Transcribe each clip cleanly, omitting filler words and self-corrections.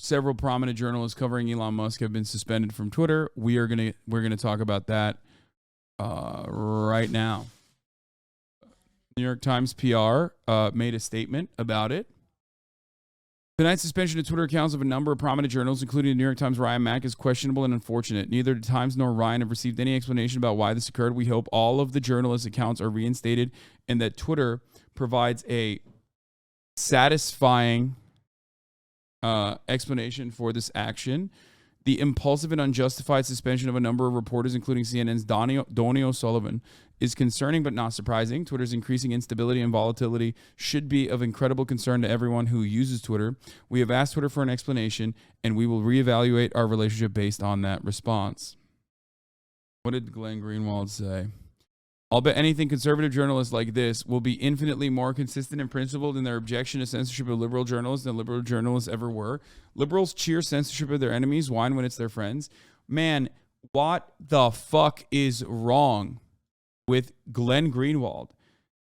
several prominent journalists covering Elon Musk have been suspended from Twitter. We're gonna talk about that right now. New York Times PR made a statement about it. Tonight's suspension of Twitter accounts of a number of prominent journalists, including the New York Times' Ryan Mack, is questionable and unfortunate. Neither the Times nor Ryan have received any explanation about why this occurred. We hope all of the journalists' accounts are reinstated and that Twitter provides a satisfying explanation for this action. The impulsive and unjustified suspension of a number of reporters, including CNN's Donie O'Sullivan, is concerning but not surprising. Twitter's increasing instability and volatility should be of incredible concern to everyone who uses Twitter. We have asked Twitter for an explanation, and we will reevaluate our relationship based on that response. What did Glenn Greenwald say? I'll bet anything conservative journalists like this will be infinitely more consistent and principled in their objection to censorship of liberal journalists than liberal journalists ever were. Liberals cheer censorship of their enemies, whine when it's their friends. Man, what the fuck is wrong with Glenn Greenwald?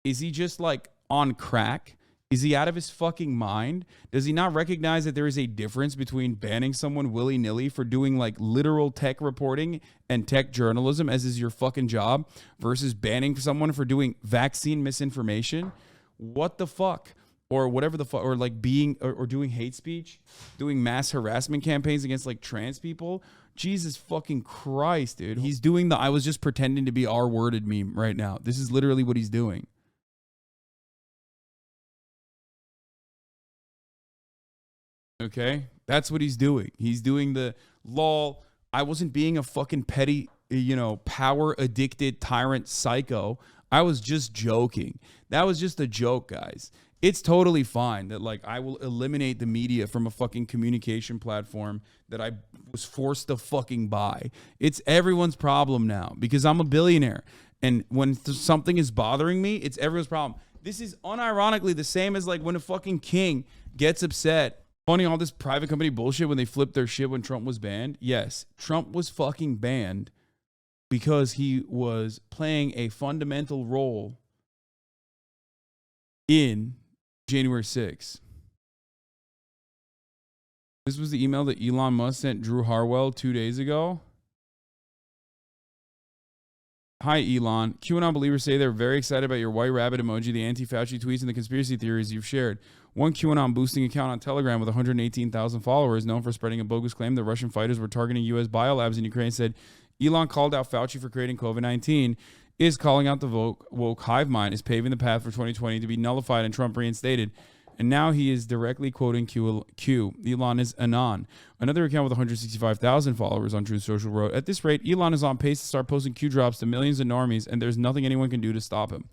Is he just like on crack? Is he out of his fucking mind? Does he not recognize that there is a difference between banning someone willy-nilly for doing like literal tech reporting and tech journalism, as is your fucking job, versus banning someone for doing vaccine misinformation? What the fuck? Or whatever the fuck, or like being, or doing hate speech, doing mass harassment campaigns against like trans people? Jesus fucking Christ, dude. He's doing the I was just pretending to be R-worded meme right now. This is literally what he's doing. Okay, that's what he's doing. He's doing the lol. I wasn't being a fucking petty, power addicted tyrant psycho. I was just joking. That was just a joke, guys. It's totally fine that like I will eliminate the media from a fucking communication platform that I was forced to fucking buy. It's everyone's problem now because I'm a billionaire. And when something is bothering me, it's everyone's problem. This is unironically the same as like when a fucking king gets upset. Funny, all this private company bullshit when they flipped their shit when Trump was banned. Yes, Trump was fucking banned because he was playing a fundamental role in January 6th. This was the email that Elon Musk sent Drew Harwell 2 days ago. Hi, Elon. QAnon believers say they're very excited about your white rabbit emoji, the anti-Fauci tweets, and the conspiracy theories you've shared. One QAnon boosting account on Telegram with 118,000 followers, known for spreading a bogus claim that Russian fighters were targeting U.S. biolabs in Ukraine, said Elon called out Fauci for creating COVID-19, is calling out the woke hive mind, is paving the path for 2020 to be nullified and Trump reinstated. And now he is directly quoting Q. Elon is Anon. Another account with 165,000 followers on Truth Social wrote, at this rate, Elon is on pace to start posting Q drops to millions of normies, and there's nothing anyone can do to stop him.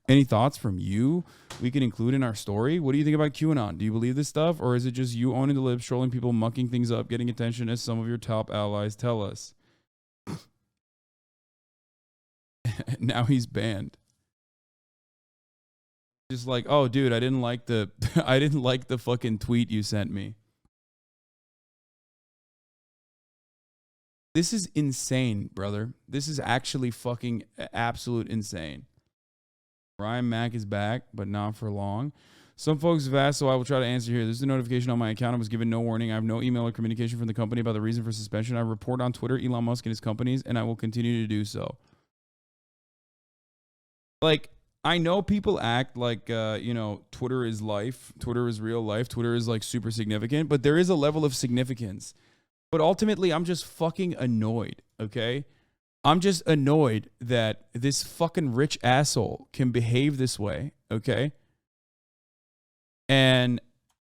Any thoughts from you we can include in our story? What do you think about QAnon? Do you believe this stuff, or is it just you owning the libs, trolling people, mucking things up, getting attention as some of your top allies tell us? Now he's banned. Just like, oh, dude, I didn't like the I didn't like the fucking tweet you sent me. This is insane, brother. This is actually fucking absolute insane. Ryan Mack is back, but not for long. Some folks have asked, so I will try to answer here. This is a notification on my account. I was given no warning. I have no email or communication from the company about the reason for suspension. I report on Twitter Elon Musk and his companies, and I will continue to do so. Like, I know people act like, Twitter is life. Twitter is real life. Twitter is like super significant, but there is a level of significance. But ultimately, I'm just fucking annoyed, okay? I'm just annoyed that this fucking rich asshole can behave this way, okay? And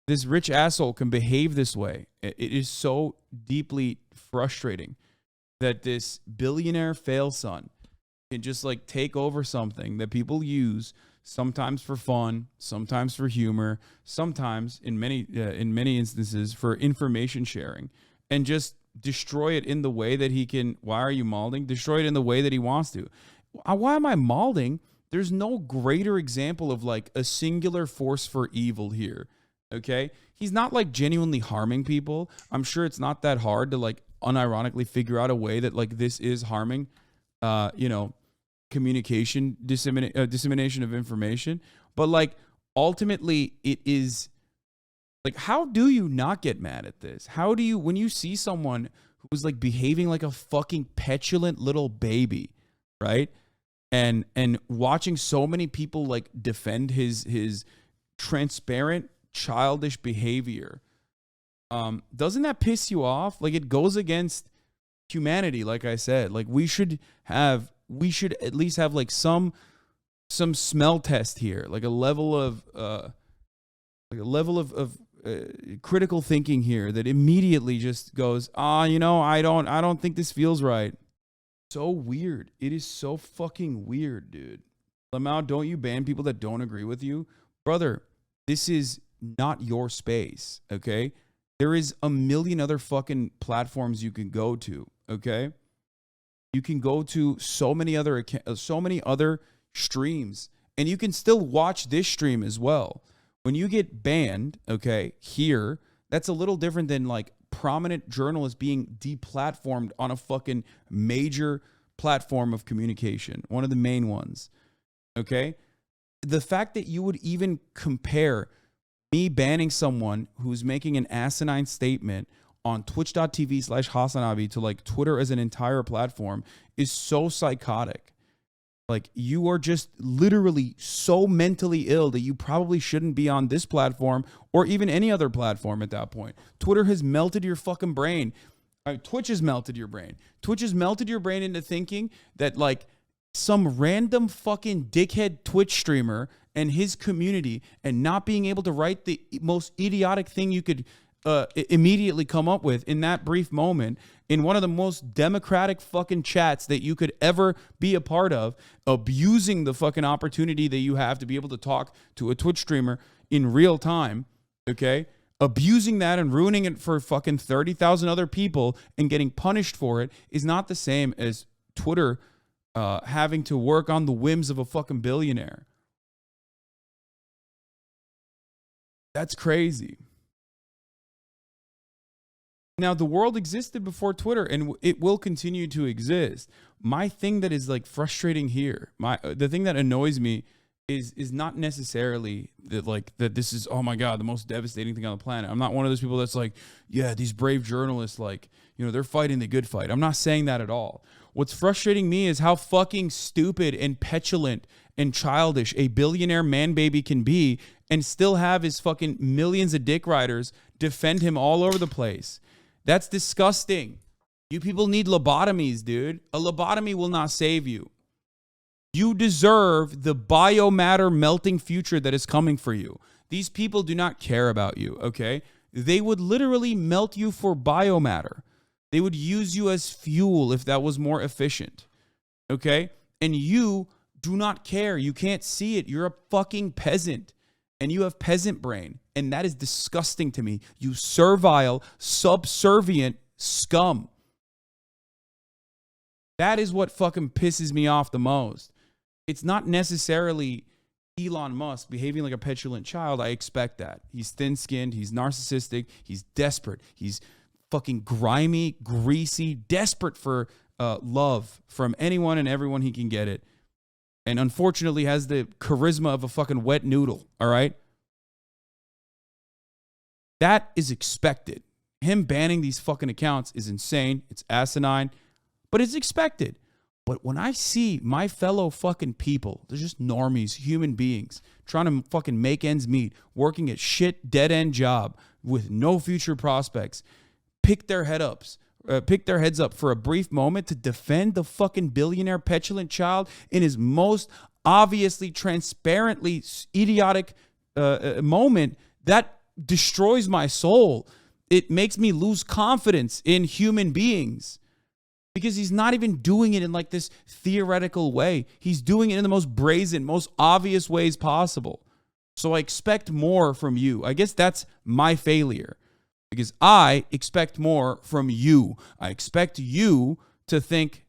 this rich asshole can behave this way. It is so deeply frustrating that this billionaire fail son can just like take over something that people use sometimes for fun, sometimes for humor, sometimes in many instances for information sharing, and just destroy it in the way that he can. Why are you malding? Destroy it in the way that he wants to. Why am I malding? There's no greater example of like a singular force for evil here. Okay. He's not like genuinely harming people. I'm sure it's not that hard to like unironically figure out a way that like this is harming, communication, dissemination of information. But like ultimately it is Like, how do you not get mad at this? How do you, when you see someone who's like behaving like a fucking petulant little baby, right? And watching so many people like defend his transparent childish behavior, doesn't that piss you off? Like, it goes against humanity. Like I said, like we should at least have like some smell test here, like a level of critical thinking here that immediately just goes, I don't think this feels right. So weird. It is so fucking weird, dude. Lamau, don't you ban people that don't agree with you? Brother, this is not your space, okay? There is a million other fucking platforms you can go to, okay? You can go to so many other streams, and you can still watch this stream as well. When you get banned, okay, here, that's a little different than like prominent journalists being deplatformed on a fucking major platform of communication, one of the main ones, okay? The fact that you would even compare me banning someone who's making an asinine statement on twitch.tv/HasanAbi to like Twitter as an entire platform is so psychotic. Like, you are just literally so mentally ill that you probably shouldn't be on this platform or even any other platform at that point. Twitter has melted your fucking brain. Twitch has melted your brain. Twitch has melted your brain into thinking that like some random fucking dickhead Twitch streamer and his community, and not being able to write the most idiotic thing you could immediately come up with in that brief moment in one of the most democratic fucking chats that you could ever be a part of, abusing the fucking opportunity that you have to be able to talk to a Twitch streamer in real time, okay? Abusing that and ruining it for fucking 30,000 other people and getting punished for it is not the same as Twitter having to work on the whims of a fucking billionaire. That's crazy. Now, the world existed before Twitter, and it will continue to exist. My thing that is like frustrating here, the thing that annoys me is not necessarily that this is, oh my God, the most devastating thing on the planet. I'm not one of those people that's like, yeah, these brave journalists, like, they're fighting the good fight. I'm not saying that at all. What's frustrating me is how fucking stupid and petulant and childish a billionaire man baby can be and still have his fucking millions of dick riders defend him all over the place. That's disgusting. You people need lobotomies, dude. A lobotomy will not save you. You deserve the biomatter melting future that is coming for you. These people do not care about you, okay? They would literally melt you for biomatter. They would use you as fuel if that was more efficient, okay? And you do not care. You can't see it. You're a fucking peasant, and you have peasant brain, and that is disgusting to me. You servile, subservient scum. That is what fucking pisses me off the most. It's not necessarily Elon Musk behaving like a petulant child. I expect that. He's thin-skinned. He's narcissistic. He's desperate. He's fucking grimy, greasy, desperate for love from anyone and everyone he can get it. And unfortunately has the charisma of a fucking wet noodle, all right? That is expected. Him banning these fucking accounts is insane. It's asinine, but it's expected. But when I see my fellow fucking people, they're just normies, human beings, trying to fucking make ends meet, working at shit dead-end job with no future prospects, pick their heads up for a brief moment to defend the fucking billionaire petulant child in his most obviously, transparently idiotic moment, that destroys my soul. It makes me lose confidence in human beings. Because he's not even doing it in like this theoretical way. He's doing it in the most brazen, most obvious ways possible. So I expect more from you. I guess that's my failure. Because I expect more from you. I expect you to think,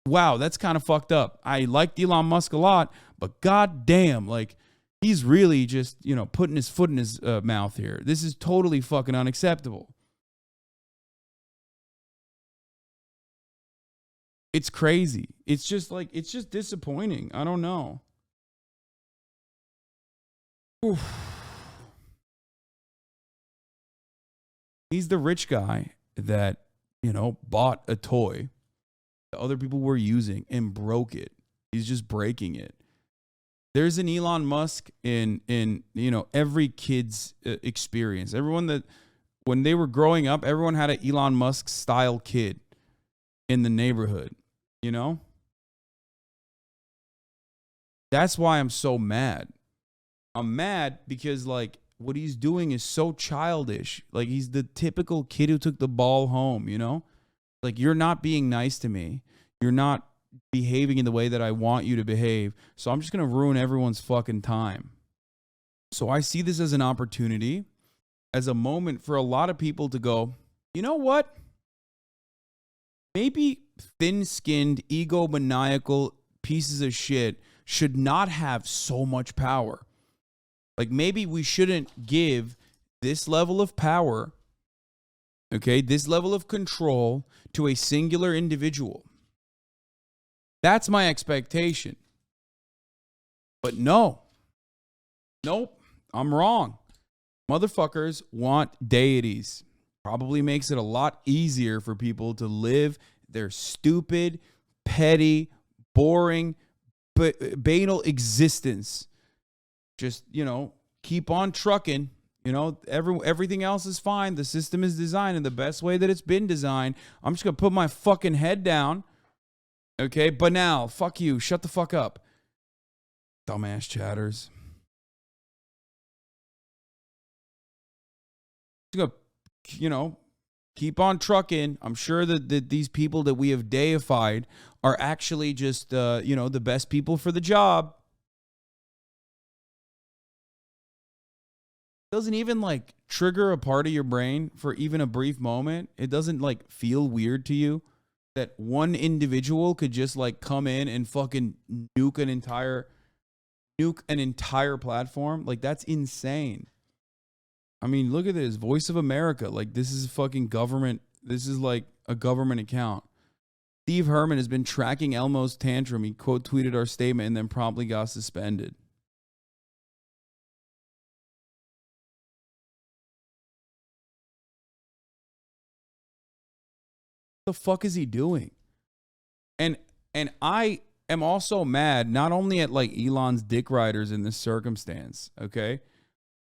wow, that's kind of fucked up. I like Elon Musk a lot, but goddamn, like, he's really just, putting his foot in his mouth here. This is totally fucking unacceptable. It's crazy. It's just disappointing. I don't know. Oof. He's the rich guy that, bought a toy that other people were using and broke it. He's just breaking it. There's an Elon Musk in every kid's experience. Everyone that, when they were growing up, everyone had an Elon Musk style kid in the neighborhood, That's why I'm so mad. I'm mad because, like, what he's doing is so childish. Like, he's the typical kid who took the ball home, Like, you're not being nice to me. You're not behaving in the way that I want you to behave. So I'm just going to ruin everyone's fucking time. So I see this as an opportunity, as a moment for a lot of people to go, you know what? Maybe thin-skinned, egomaniacal pieces of shit should not have so much power. Like, maybe we shouldn't give this level of power, this level of control to a singular individual. That's my expectation. But nope, I'm wrong. Motherfuckers want deities. Probably makes it a lot easier for people to live their stupid, petty, boring, banal existence. Just, keep on trucking. Everything else is fine. The system is designed in the best way that it's been designed. I'm just going to put my fucking head down. Okay, banal. Fuck you. Shut the fuck up. Dumbass chatters. Just gonna, keep on trucking. I'm sure that these people that we have deified are actually just, the best people for the job. Doesn't even, like, trigger a part of your brain for even a brief moment. It doesn't, like, feel weird to you that one individual could just, like, come in and fucking nuke an entire platform. Like, that's insane. I mean, look at this. Voice of America. Like, this is fucking government. This is like a government account. Steve Herman has been tracking Elmo's tantrum. He quote tweeted our statement and then promptly got suspended. What the fuck is he doing? And I am also mad not only at, like, Elon's dick riders in this circumstance, okay?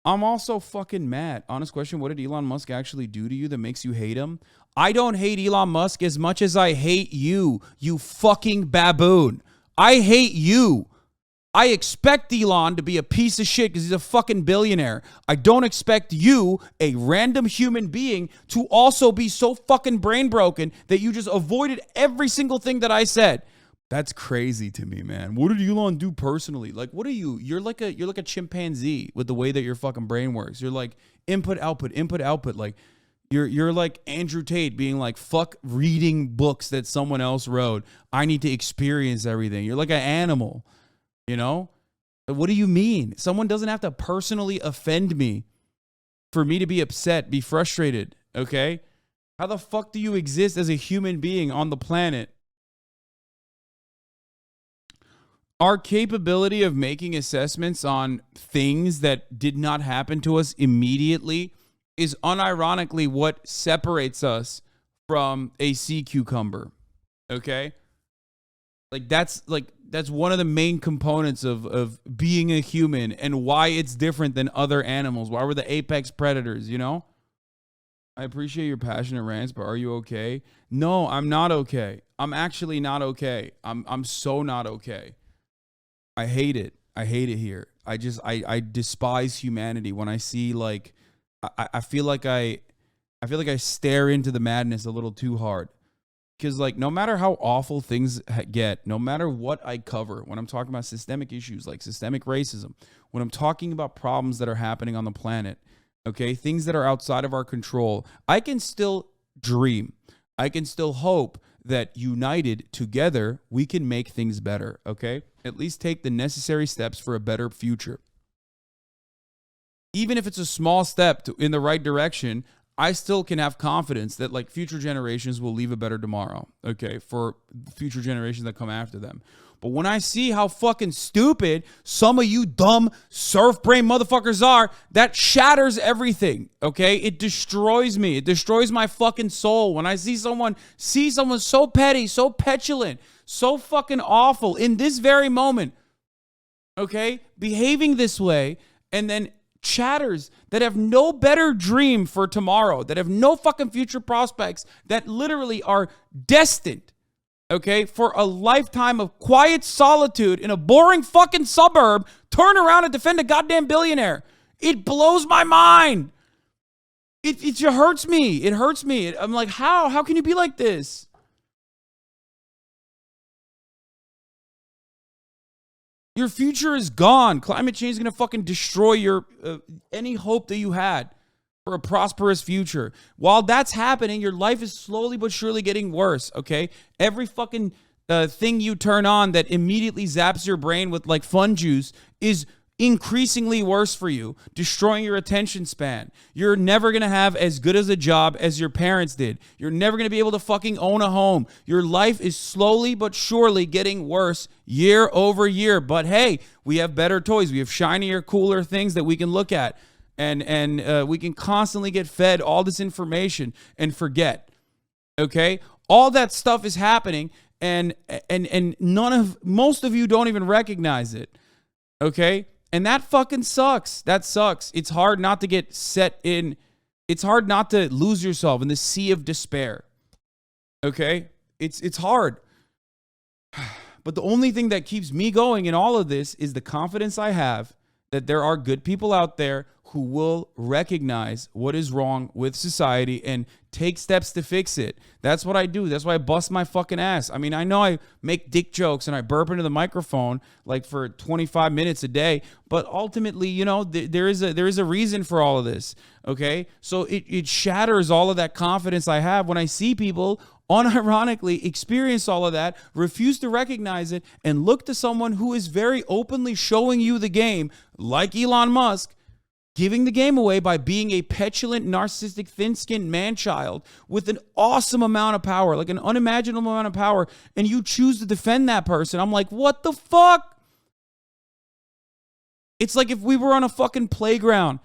I'm also fucking mad. Honest question, what did Elon Musk actually do to you that makes you hate him? I don't hate Elon Musk as much as I hate you, you fucking baboon. I hate you. I expect Elon to be a piece of shit because he's a fucking billionaire. I don't expect you, a random human being, to also be so fucking brain broken that you just avoided every single thing that I said. That's crazy to me, man. What did Elon do personally? Like, what are you? You're like a chimpanzee with the way that your fucking brain works. You're like input, output. Like, you're like Andrew Tate being like, fuck reading books that someone else wrote. I need to experience everything. You're like an animal. What do you mean? Someone doesn't have to personally offend me for me to be upset, be frustrated, okay? How the fuck do you exist as a human being on the planet? Our capability of making assessments on things that did not happen to us immediately is unironically what separates us from a sea cucumber, okay? That's one of the main components of being a human and why it's different than other animals. Why we're the apex predators, I appreciate your passionate rants, but are you okay? No, I'm not okay. I'm actually not okay. I'm so not okay. I hate it. I hate it here. I despise humanity when I see, like, I feel like I stare into the madness a little too hard. Because, like, no matter how awful things get, no matter what I cover, when I'm talking about systemic issues like systemic racism, when I'm talking about problems that are happening on the planet, okay, things that are outside of our control, I can still dream. I can still hope that united together, we can make things better, okay? At least take the necessary steps for a better future. Even if it's a small step in the right direction, I still can have confidence that like future generations will leave a better tomorrow, okay, for future generations that come after them. But when I see how fucking stupid some of you dumb surf brain motherfuckers are, that shatters everything, okay? It destroys me. It destroys my fucking soul. When I see someone so petty, so petulant, so fucking awful in this very moment, okay, behaving this way, and then chatters that have no better dream for tomorrow, that have no fucking future prospects, that literally are destined, okay, for a lifetime of quiet solitude in a boring fucking suburb, turn around and defend a goddamn billionaire. It blows my mind. It just hurts me. It hurts me. I'm like, how can you be like this? Your future is gone. Climate change is going to fucking destroy your any hope that you had for a prosperous future. While that's happening, your life is slowly but surely getting worse, okay? Every fucking thing you turn on that immediately zaps your brain with like fun juice is increasingly worse for you, destroying your attention span. You're never going to have as good as a job as your parents did. You're never going to be able to fucking own a home. Your life is slowly but surely getting worse year over year. But hey, we have better toys. We have shinier, cooler things that we can look at. And we can constantly get fed all this information and forget. Okay? All that stuff is happening, and most of you don't even recognize it. Okay? And that fucking sucks. That sucks. It's hard not to get set in. It's hard not to lose yourself in the sea of despair. Okay? It's hard. But the only thing that keeps me going in all of this is the confidence I have that there are good people out there who will recognize what is wrong with society and take steps to fix it. That's what I do. That's why I bust my fucking ass. I mean, I know I make dick jokes and I burp into the microphone like for 25 minutes a day, but ultimately, you know, there is a reason for all of this, okay? So it shatters all of that confidence I have when I see people unironically experience all of that, refuse to recognize it, and look to someone who is very openly showing you the game, like Elon Musk, giving the game away by being a petulant, narcissistic, thin-skinned man-child with an awesome amount of power, like an unimaginable amount of power, and you choose to defend that person. I'm like, what the fuck? It's like if we were on a fucking playground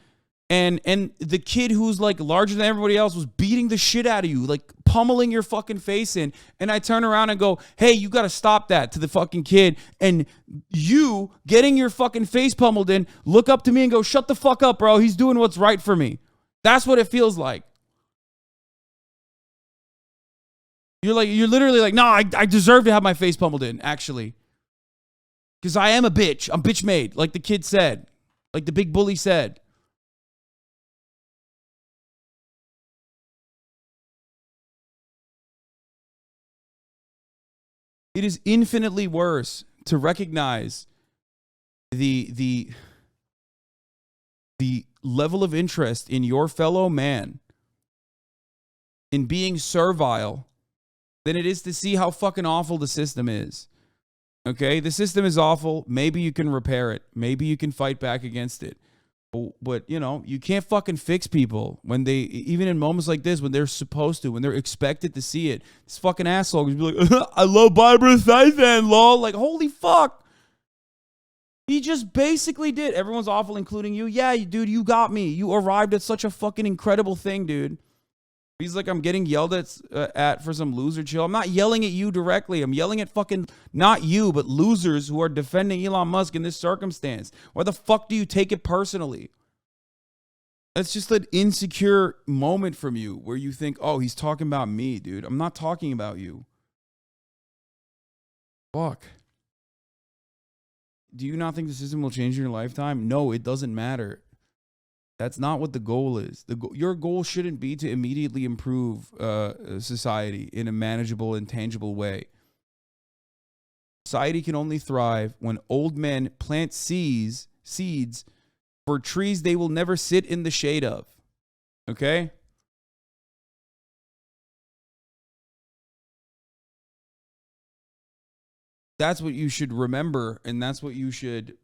and the kid who's like larger than everybody else was beating the shit out of you, like pummeling your fucking face in, and I turn around and go, hey, you got to stop that, to the fucking kid, and you getting your fucking face pummeled in, look up to me and go, shut the fuck up, bro, he's doing what's right for me. That's what it feels like. You're literally like, no, I deserve to have my face pummeled in, actually, because I am a bitch. I'm bitch made, like the kid said, like the big bully said. It is infinitely worse to recognize the level of interest in your fellow man in being servile than it is to see how fucking awful the system is. Okay? The system is awful. Maybe you can repair it. Maybe you can fight back against it. But, you know, you can't fucking fix people when they, even in moments like this, when they're supposed to, when they're expected to see it. This fucking asshole can be like, I love Barbara Streisand, lol. Like, holy fuck. He just basically did. Everyone's awful, including you. Yeah, dude, you got me. You arrived at such a fucking incredible thing, dude. He's like, I'm getting yelled at for some loser chill. I'm not yelling at you directly. I'm yelling at fucking, not you, but losers who are defending Elon Musk in this circumstance. Why the fuck do you take it personally? That's just an insecure moment from you where you think, oh, he's talking about me, dude. I'm not talking about you. Fuck. Do you not think the system will change in your lifetime? No, it doesn't matter. That's not what the goal is. Your goal shouldn't be to immediately improve society in a manageable and tangible way. Society can only thrive when old men plant seeds for trees they will never sit in the shade of. Okay? That's what you should remember, and that's what you should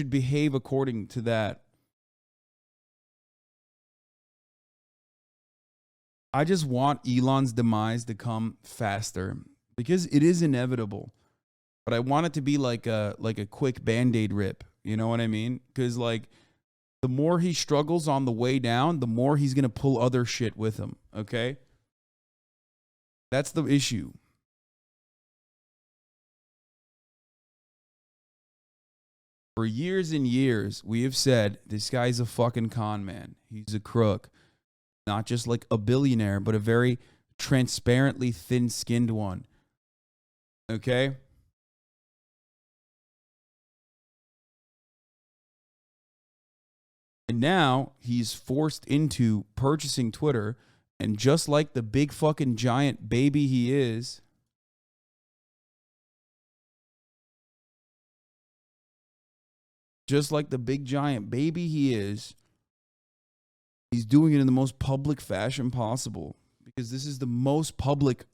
behave according to that. I just want Elon's demise to come faster because it is inevitable. But I want it to be like a quick Band-Aid rip. You know what I mean? Because like the more he struggles on the way down, the more he's gonna pull other shit with him. Okay? That's the issue. For years and years, we have said this guy's a fucking con man. He's a crook. Not just like a billionaire, but a very transparently thin-skinned one. Okay? And now he's forced into purchasing Twitter, and just like the big fucking giant baby he is, he's doing it in the most public fashion possible because this is the most public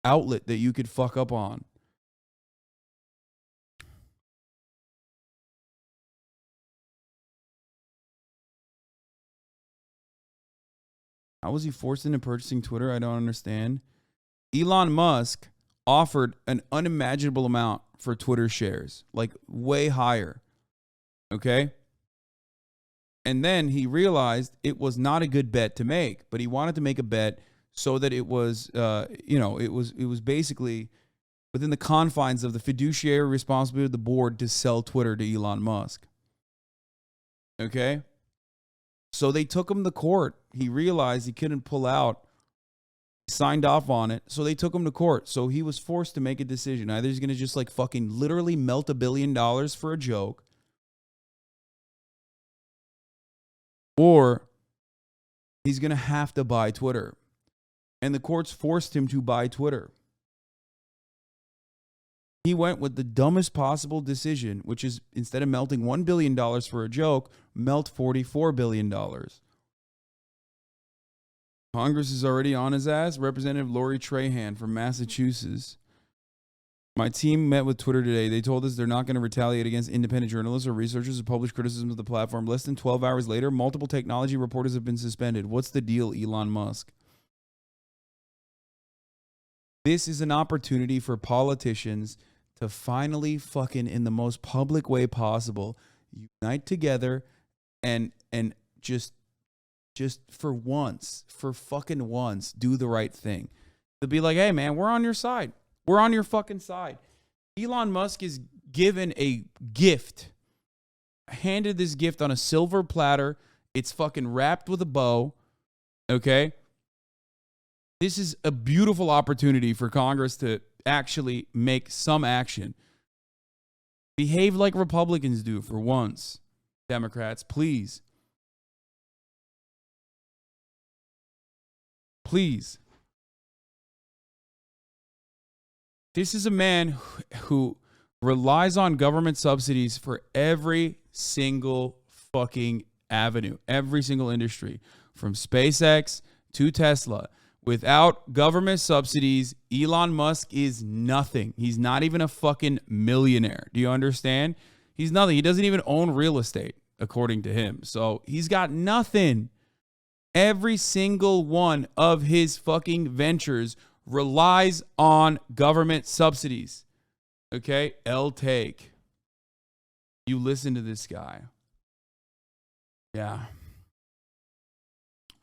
outlet that you could fuck up on. How was he forced into purchasing Twitter? I don't understand. Elon Musk offered an unimaginable amount for Twitter shares, like way higher. Okay? And then he realized it was not a good bet to make, but he wanted to make a bet so that it was, it was basically within the confines of the fiduciary responsibility of the board to sell Twitter to Elon Musk. Okay? So they took him to court. He realized he couldn't pull out. He signed off on it. So they took him to court. So he was forced to make a decision. Either he's going to just like fucking literally melt $1 billion for a joke, or he's going to have to buy Twitter. And the courts forced him to buy Twitter. He went with the dumbest possible decision, which is instead of melting $1 billion for a joke, melt $44 billion. Congress is already on his ass. Representative RepLoriTrahan from Massachusetts. My team met with Twitter today. They told us they're not going to retaliate against independent journalists or researchers who publish criticism of the platform. Less than 12 hours later, multiple technology reporters have been suspended. What's the deal, Elon Musk? This is an opportunity for politicians to finally fucking, in the most public way possible, unite together and just for once, for fucking once, do the right thing. To be like, hey man, we're on your side. We're on your fucking side. Elon Musk is given a gift, handed this gift on a silver platter. It's fucking wrapped with a bow. Okay? This is a beautiful opportunity for Congress to actually make some action. Behave like Republicans do for once. Democrats, please. Please. This is a man who relies on government subsidies for every single fucking avenue, every single industry, from SpaceX to Tesla. Without government subsidies, Elon Musk is nothing. He's not even a fucking millionaire. Do you understand? He's nothing. He doesn't even own real estate, according to him. So he's got nothing. Every single one of his fucking ventures relies on government subsidies. Okay? L-take. You listen to this guy. Yeah.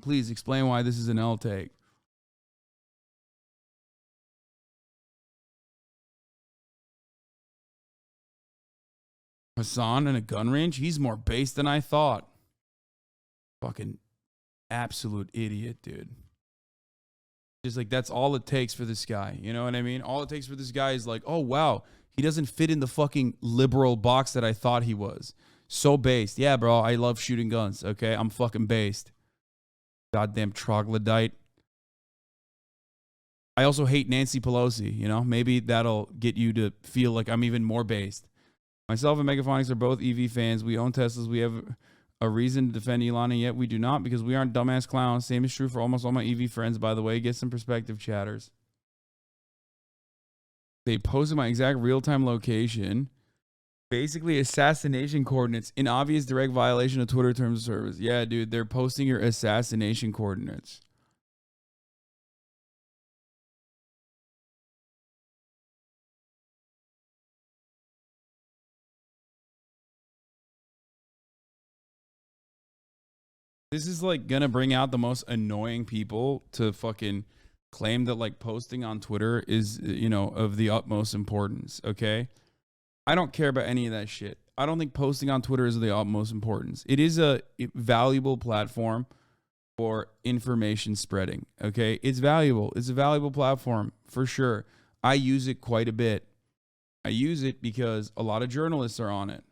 Please explain why this is an L-take. Hasan in a gun range? He's more based than I thought. Fucking absolute idiot, dude. Just like, that's all it takes for this guy. You know what I mean? All it takes for this guy is like, oh, wow, he doesn't fit in the fucking liberal box that I thought he was. So based. Yeah, bro, I love shooting guns, okay? I'm fucking based. Goddamn troglodyte. I also hate Nancy Pelosi, you know? Maybe that'll get you to feel like I'm even more based. Myself and Megaphonics are both EV fans. We own Teslas. We have a reason to defend Elon, and yet we do not because we aren't dumbass clowns. Same is true for almost all my EV friends, by the way. Get some perspective, chatters. They posted my exact real-time location. Basically, assassination coordinates in obvious direct violation of Twitter terms of service. Yeah, dude, they're posting your assassination coordinates. This is like gonna bring out the most annoying people to fucking claim that like posting on Twitter is, you know, of the utmost importance. Okay. I don't care about any of that shit. I don't think posting on Twitter is of the utmost importance. It is a valuable platform for information spreading. Okay. It's valuable. It's a valuable platform for sure. I use it quite a bit. I use it because a lot of journalists are on it.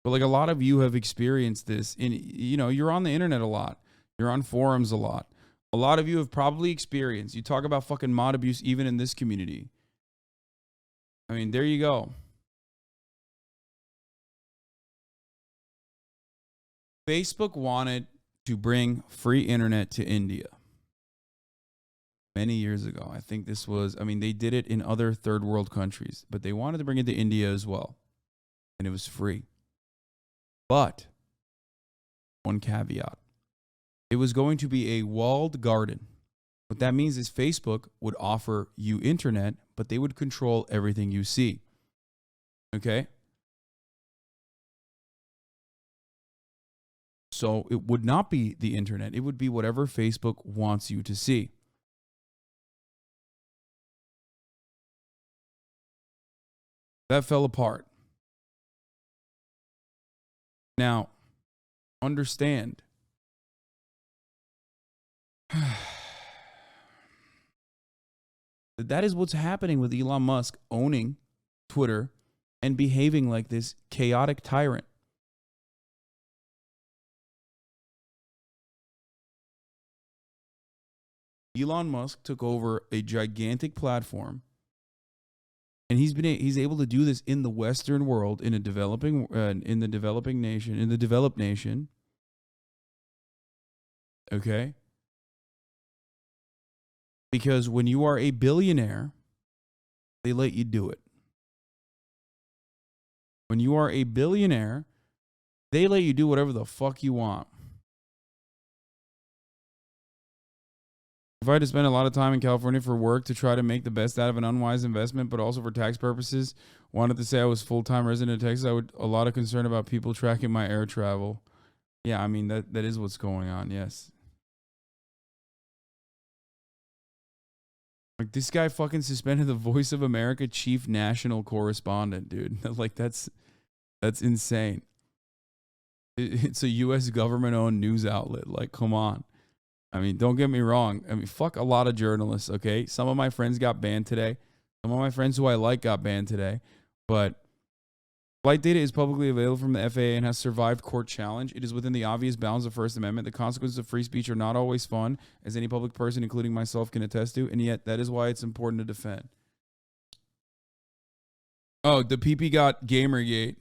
But like a lot of you have experienced this in, you know, you're on the internet a lot. You're on forums a lot. A lot of you have probably experienced, you talk about fucking mod abuse even in this community. I mean, there you go. Facebook wanted to bring free internet to India many years ago. I think this was, I mean, they did it in other third world countries, but they wanted to bring it to India as well. And it was free. But one caveat, it was going to be a walled garden. What that means is Facebook would offer you internet, but they would control everything you see. Okay? So it would not be the internet. It would be whatever Facebook wants you to see. That fell apart. Now, understand. That is what's happening with Elon Musk owning Twitter and behaving like this chaotic tyrant. Elon Musk took over a gigantic platform, and he's able to do this in the Western world, in a developed nation. Okay? Because when you are a billionaire, they let you do it. When you are a billionaire, they let you do whatever the fuck you want. If I had to spend a lot of time in California for work to try to make the best out of an unwise investment, but also for tax purposes, wanted to say I was full-time resident of Texas, I would a lot of concern about people tracking my air travel. Yeah, I mean, that is what's going on, yes. Like, this guy fucking suspended the Voice of America chief national correspondent, dude. Like, that's insane. It's a U.S. government-owned news outlet. Like, come on. I mean, don't get me wrong. I mean, fuck a lot of journalists, okay? Some of my friends got banned today. Some of my friends who I like got banned today. But flight data is publicly available from the FAA and has survived court challenge. It is within the obvious bounds of the First Amendment. The consequences of free speech are not always fun, as any public person, including myself, can attest to, and yet that is why it's important to defend. Oh, the PP got Gamergate.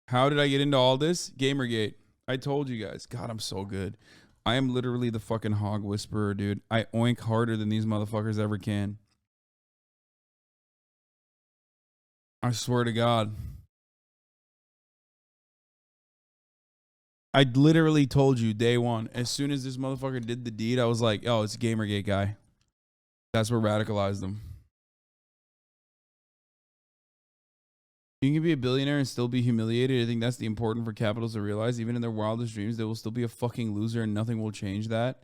How did I get into all this? Gamergate. I told you guys. God, I'm so good. I am literally the fucking hog whisperer, dude. I oink harder than these motherfuckers ever can. I swear to God. I literally told you day one. As soon as this motherfucker did the deed, I was like, oh, it's a Gamergate guy. That's what radicalized them. You can be a billionaire and still be humiliated. I think that's the important for capitals to realize. Even in their wildest dreams, they will still be a fucking loser and nothing will change that.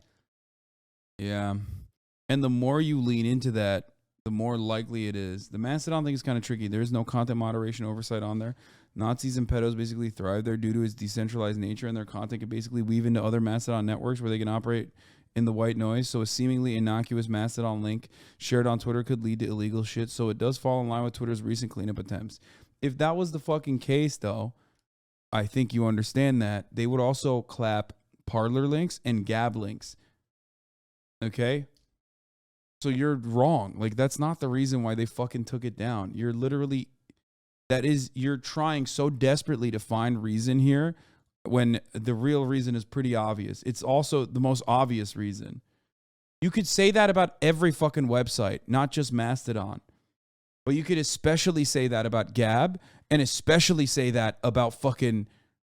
Yeah. And the more you lean into that, the more likely it is. The Mastodon thing is kind of tricky. There is no content moderation oversight on there. Nazis and pedos basically thrive there due to its decentralized nature, and their content can basically weave into other Mastodon networks where they can operate in the white noise. So a seemingly innocuous Mastodon link shared on Twitter could lead to illegal shit. So it does fall in line with Twitter's recent cleanup attempts. If that was the fucking case, though, I think you understand that. They would also clap Parler links and Gab links. Okay? So you're wrong. Like, that's not the reason why they fucking took it down. You're literally, you're trying so desperately to find reason here when the real reason is pretty obvious. It's also the most obvious reason. You could say that about every fucking website, not just Mastodon. But you could especially say that about Gab, and especially say that about fucking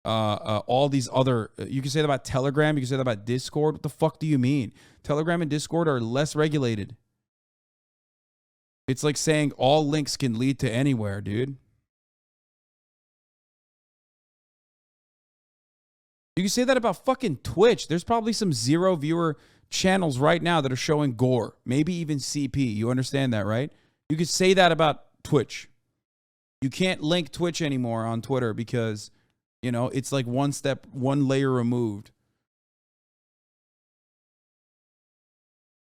all these other. You can say that about Telegram. You can say that about Discord. What the fuck do you mean? Telegram and Discord are less regulated. It's like saying all links can lead to anywhere, dude. You can say that about fucking Twitch. There's probably some 0 viewer channels right now that are showing gore, maybe even CP. You understand that, right? You could say that about Twitch. You can't link Twitch anymore on Twitter because, it's like one layer removed.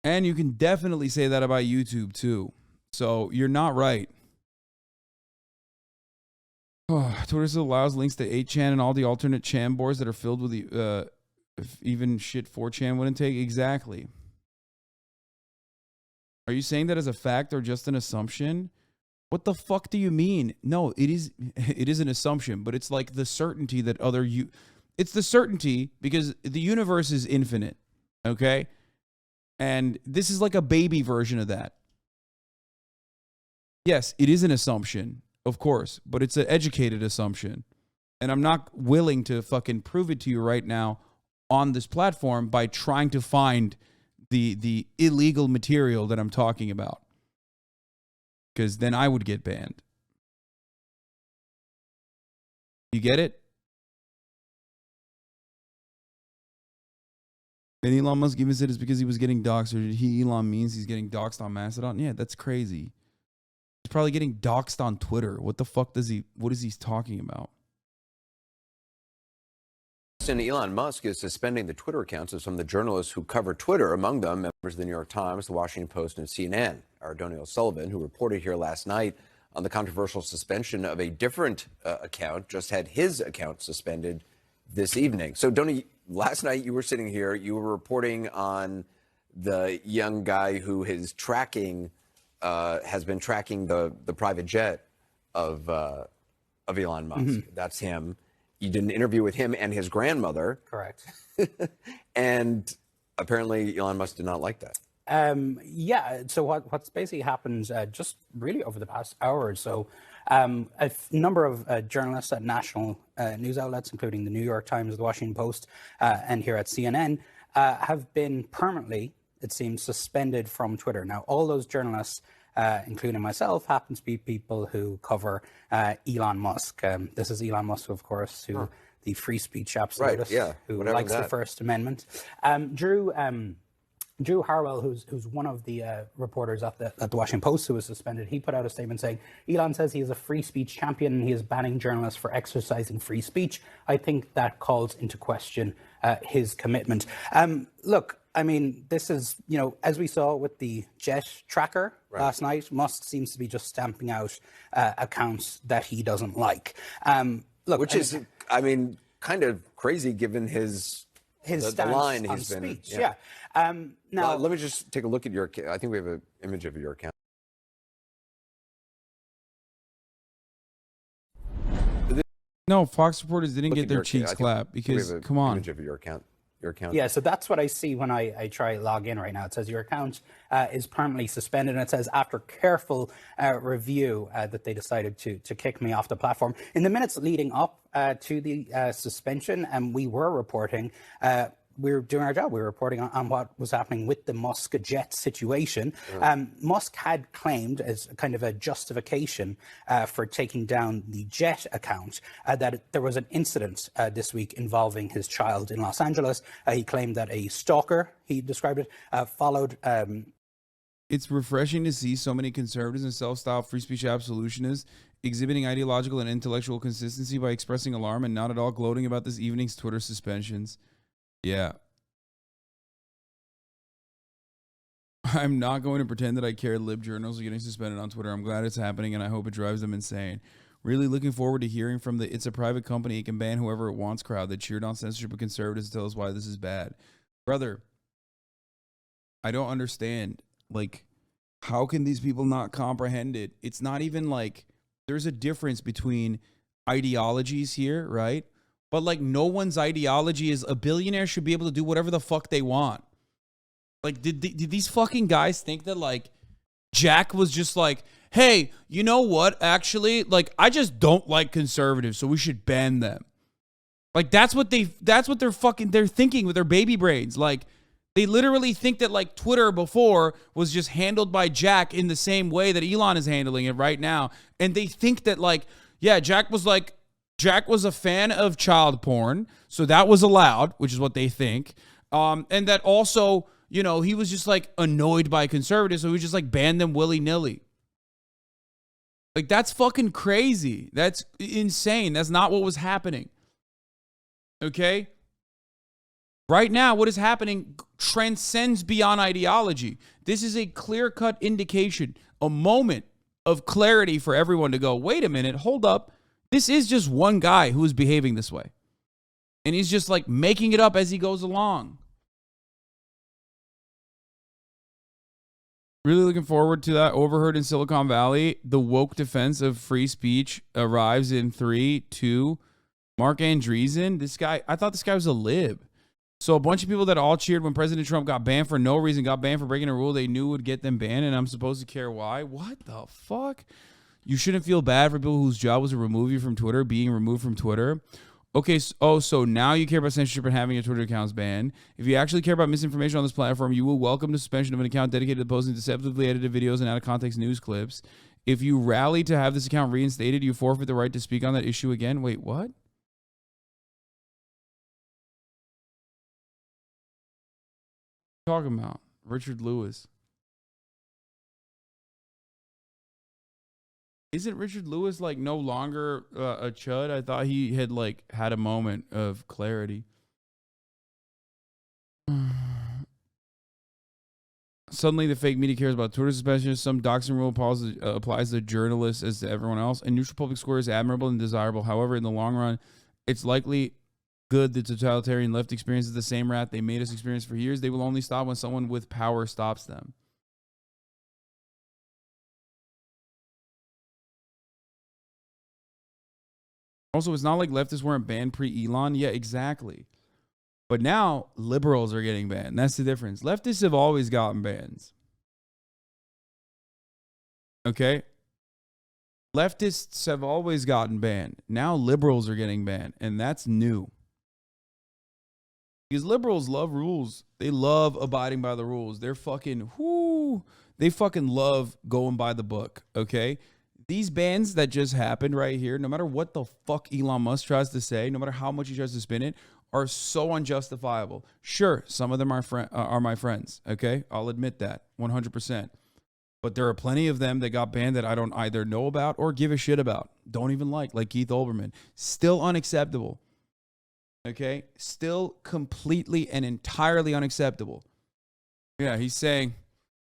And you can definitely say that about YouTube too. So you're not right. Oh, Twitter still allows links to 8chan and all the alternate chan boards that are filled with the even shit 4chan wouldn't take. Exactly. Are you saying that as a fact or just an assumption? What the fuck do you mean? No, it is an assumption, but it's like the certainty that it's the certainty because the universe is infinite. Okay? And this is like a baby version of that. Yes, it is an assumption. Of course, but it's an educated assumption. And I'm not willing to fucking prove it to you right now on this platform by trying to find the illegal material that I'm talking about. Because then I would get banned. You get it? And Elon Musk even said it's because he was getting doxxed, or did Elon means he's getting doxxed on Mastodon? Yeah, that's crazy. He's probably getting doxxed on Twitter. What the fuck what is he talking about? And Elon Musk is suspending the Twitter accounts of some of the journalists who cover Twitter, among them members of the New York Times, the Washington Post, and CNN. Our Donie O'Sullivan, who reported here last night on the controversial suspension of a different account, just had his account suspended this evening. So, Donie, last night you were sitting here, you were reporting on the young guy who is has been tracking the private jet of Elon Musk. Mm-hmm. That's him. You did an interview with him and his grandmother. Correct. And apparently Elon Musk did not like that. Yeah. So what's basically happened just really over the past hour or so, a number of journalists at national news outlets, including the New York Times, the Washington Post, and here at CNN, have been permanently, it seems, suspended from Twitter. Now, all those journalists, including myself, happen to be people who cover Elon Musk. This is Elon Musk, of course, the free speech absolutist, who likes the First Amendment. Drew Harwell, who's one of the reporters at the Washington Post who was suspended, he put out a statement saying, Elon says he is a free speech champion and he is banning journalists for exercising free speech. I think that calls into question his commitment. Look, I mean, this is, as we saw with the jet tracker last night, Musk seems to be just stamping out accounts that he doesn't like. Look, which is, kind of crazy given his stance the line on he's been speech. Yeah. Now, let me just take a look at your. I think we have an image of your account. No, Fox reporters didn't get their cheeks clapped because, come on. Image of your account. Yeah, so that's what I see when I try log in right now. It says your account is permanently suspended, and it says after careful review that they decided to kick me off the platform. In the minutes leading up to the suspension, and we were reporting. We were doing our job. We were reporting on what was happening with the Musk jet situation. Musk had claimed as kind of a justification for taking down the jet account that there was an incident this week involving his child in Los Angeles. He claimed that a stalker, he described it, followed... It's refreshing to see so many conservatives and self-styled free speech absolutionists exhibiting ideological and intellectual consistency by expressing alarm and not at all gloating about this evening's Twitter suspensions. Yeah. I'm not going to pretend that I care. Lib journals are getting suspended on Twitter. I'm glad it's happening, and I hope it drives them insane. Really looking forward to hearing from the "it's a private company, it can ban whoever it wants" crowd that cheered on censorship of conservatives to tell us why this is bad. Brother, I don't understand. Like, how can these people not comprehend it? It's not even like there's a difference between ideologies here, right? But, like, no one's ideology is a billionaire should be able to do whatever the fuck they want. Like, did these fucking guys think that, like, Jack was just like, hey, you know what? Actually, like, I just don't like conservatives, so we should ban them. Like, that's what they're thinking with their baby brains. Like, they literally think that, like, Twitter before was just handled by Jack in the same way that Elon is handling it right now. And they think that, like, yeah, Jack was like, Jack was a fan of child porn, so that was allowed, which is what they think. And that also, you know, he was just like annoyed by conservatives, so he just like banned them willy-nilly. Like, that's fucking crazy. That's insane. That's not what was happening. Okay? Right now, what is happening transcends beyond ideology. This is a clear-cut indication, a moment of clarity for everyone to go, wait a minute, hold up. This is just one guy who is behaving this way. And he's just like making it up as he goes along. Really looking forward to that. Overheard in Silicon Valley. The woke defense of free speech arrives in 3, 2. Mark Andreessen. This guy, I thought this guy was a lib. So a bunch of people that all cheered when President Trump got banned for no reason, got banned for breaking a rule they knew would get them banned, and I'm supposed to care why? What the fuck? You shouldn't feel bad for people whose job was to remove you from Twitter, being removed from Twitter. Okay, so now you care about censorship and having your Twitter accounts banned. If you actually care about misinformation on this platform, you will welcome the suspension of an account dedicated to posting deceptively edited videos and out-of-context news clips. If you rally to have this account reinstated, you forfeit the right to speak on that issue again. Wait, what? Talking about Richard Lewis. Isn't Richard Lewis like no longer a chud? I thought he had like had a moment of clarity. Suddenly the fake media cares about Twitter suspension. Some doxing rule applies to journalists as to everyone else. And neutral public square is admirable and desirable. However, in the long run, it's likely good the totalitarian left experiences the same wrath they made us experience for years. They will only stop when someone with power stops them. Also, it's not like leftists weren't banned pre-Elon. Yeah, exactly. But now liberals are getting banned. That's the difference. Leftists have always gotten bans. Okay? Leftists have always gotten banned. Now liberals are getting banned, and that's new. Because liberals love rules. They love abiding by the rules. They're fucking, they fucking love going by the book, okay? These bans that just happened right here, no matter what the fuck Elon Musk tries to say, no matter how much he tries to spin it, are so unjustifiable. Sure, some of them are my friends, okay? I'll admit that, 100%. But there are plenty of them that got banned that I don't either know about or give a shit about. Don't even like Keith Olbermann. Still unacceptable. Okay? Still completely and entirely unacceptable. Yeah, he's saying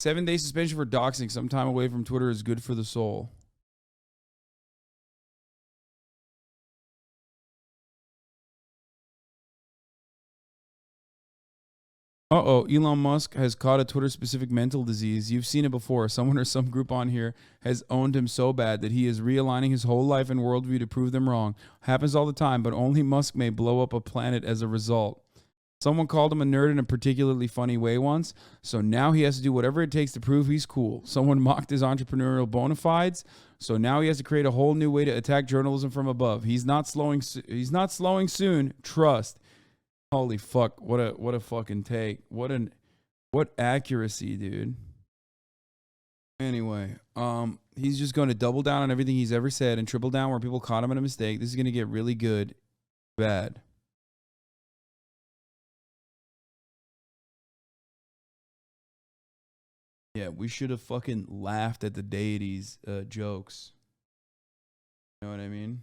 7-day suspension for doxing. Some time away from Twitter is good for the soul. Uh-oh, Elon Musk has caught a Twitter-specific mental disease. You've seen it before. Someone or some group on here has owned him so bad that he is realigning his whole life and worldview to prove them wrong. Happens all the time, but only Musk may blow up a planet as a result. Someone called him a nerd in a particularly funny way once, so now he has to do whatever it takes to prove he's cool. Someone mocked his entrepreneurial bona fides, so now he has to create a whole new way to attack journalism from above. He's not slowing soon. Trust. Holy fuck, what a fucking take. What accuracy, dude. Anyway, he's just going to double down on everything he's ever said and triple down where people caught him in a mistake. This is going to get really good, bad. Yeah, we should have fucking laughed at the deities' jokes. You know what I mean?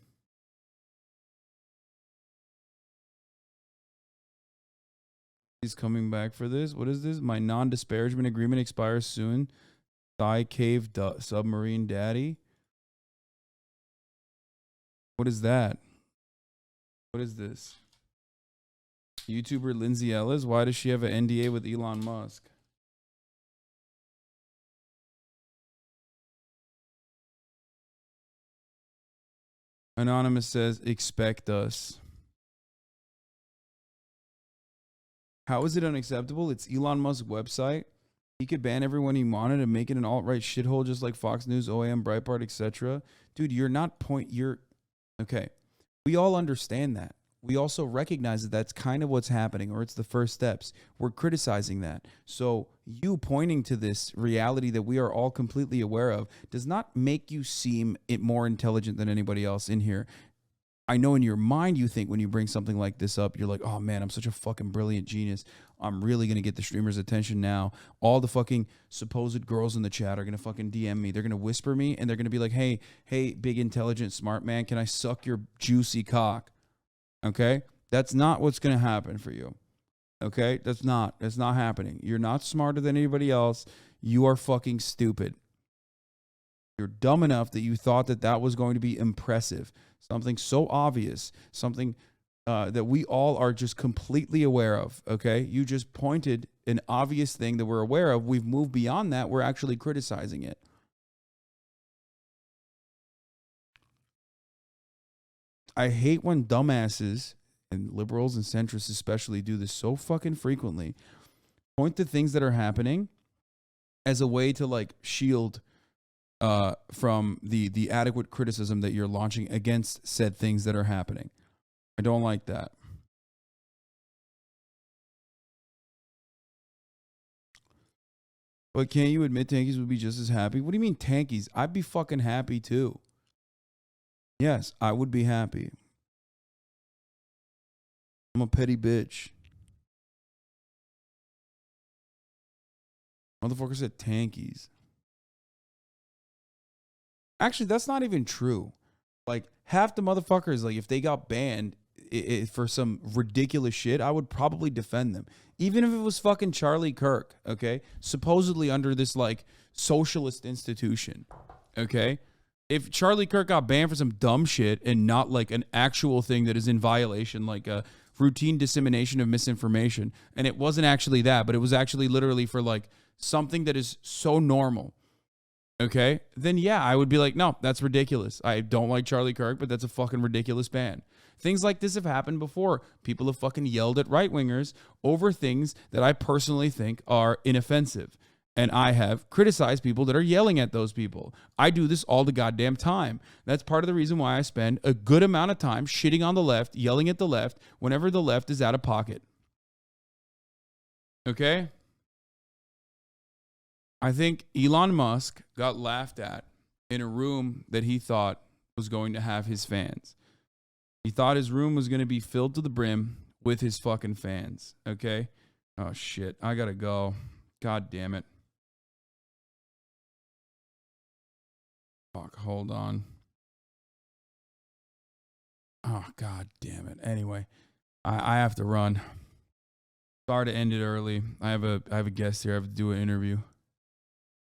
He's coming back for this. What is this? My non-disparagement agreement expires soon. Thigh cave submarine daddy. What is that? What is this? YouTuber Lindsay Ellis. Why does she have an NDA with Elon Musk? Anonymous says, expect us. How is it unacceptable? It's Elon Musk's website. He could ban everyone he wanted and make it an alt-right shithole just like Fox News, OAM, Breitbart, etc. Dude, okay. We all understand that. We also recognize that that's kind of what's happening, or it's the first steps. We're criticizing that. So you pointing to this reality that we are all completely aware of does not make you seem more intelligent than anybody else in here. I know in your mind you think when you bring something like this up, you're like, oh man, I'm such a fucking brilliant genius. I'm really going to get the streamer's attention now. All the fucking supposed girls in the chat are going to fucking DM me. They're going to whisper me and they're going to be like, hey, big, intelligent, smart man, can I suck your juicy cock? Okay? That's not what's going to happen for you. Okay? That's not happening. You're not smarter than anybody else. You are fucking stupid. You're dumb enough that you thought that was going to be impressive. Something so obvious, something that we all are just completely aware of, okay? You just pointed an obvious thing that we're aware of. We've moved beyond that. We're actually criticizing it. I hate when dumbasses, and liberals and centrists especially, do this so fucking frequently. Point to things that are happening as a way to like shield from the adequate criticism that you're launching against said things that are happening. I don't like that. But can't you admit tankies would be just as happy? What do you mean tankies? I'd be fucking happy too. Yes, I would be happy. I'm a petty bitch. Motherfucker said tankies. Actually, that's not even true. Like, half the motherfuckers, like, if they got banned for some ridiculous shit, I would probably defend them. Even if it was fucking Charlie Kirk, okay? Supposedly under this, like, socialist institution, okay? If Charlie Kirk got banned for some dumb shit and not, like, an actual thing that is in violation, like a routine dissemination of misinformation, and it wasn't actually that, but it was actually literally for, like, something that is so normal, okay, then yeah, I would be like, no, that's ridiculous. I don't like Charlie Kirk, but that's a fucking ridiculous ban. Things like this have happened before. People have fucking yelled at right-wingers over things that I personally think are inoffensive. And I have criticized people that are yelling at those people. I do this all the goddamn time. That's part of the reason why I spend a good amount of time shitting on the left, yelling at the left, whenever the left is out of pocket. Okay? I think Elon Musk got laughed at in a room that he thought was going to have his fans. He thought his room was going to be filled to the brim with his fucking fans. Okay? Oh, shit. I gotta go. God damn it. Fuck, hold on. Oh, God damn it. Anyway, I have to run. Sorry to end it early. I have a guest here. I have to do an interview.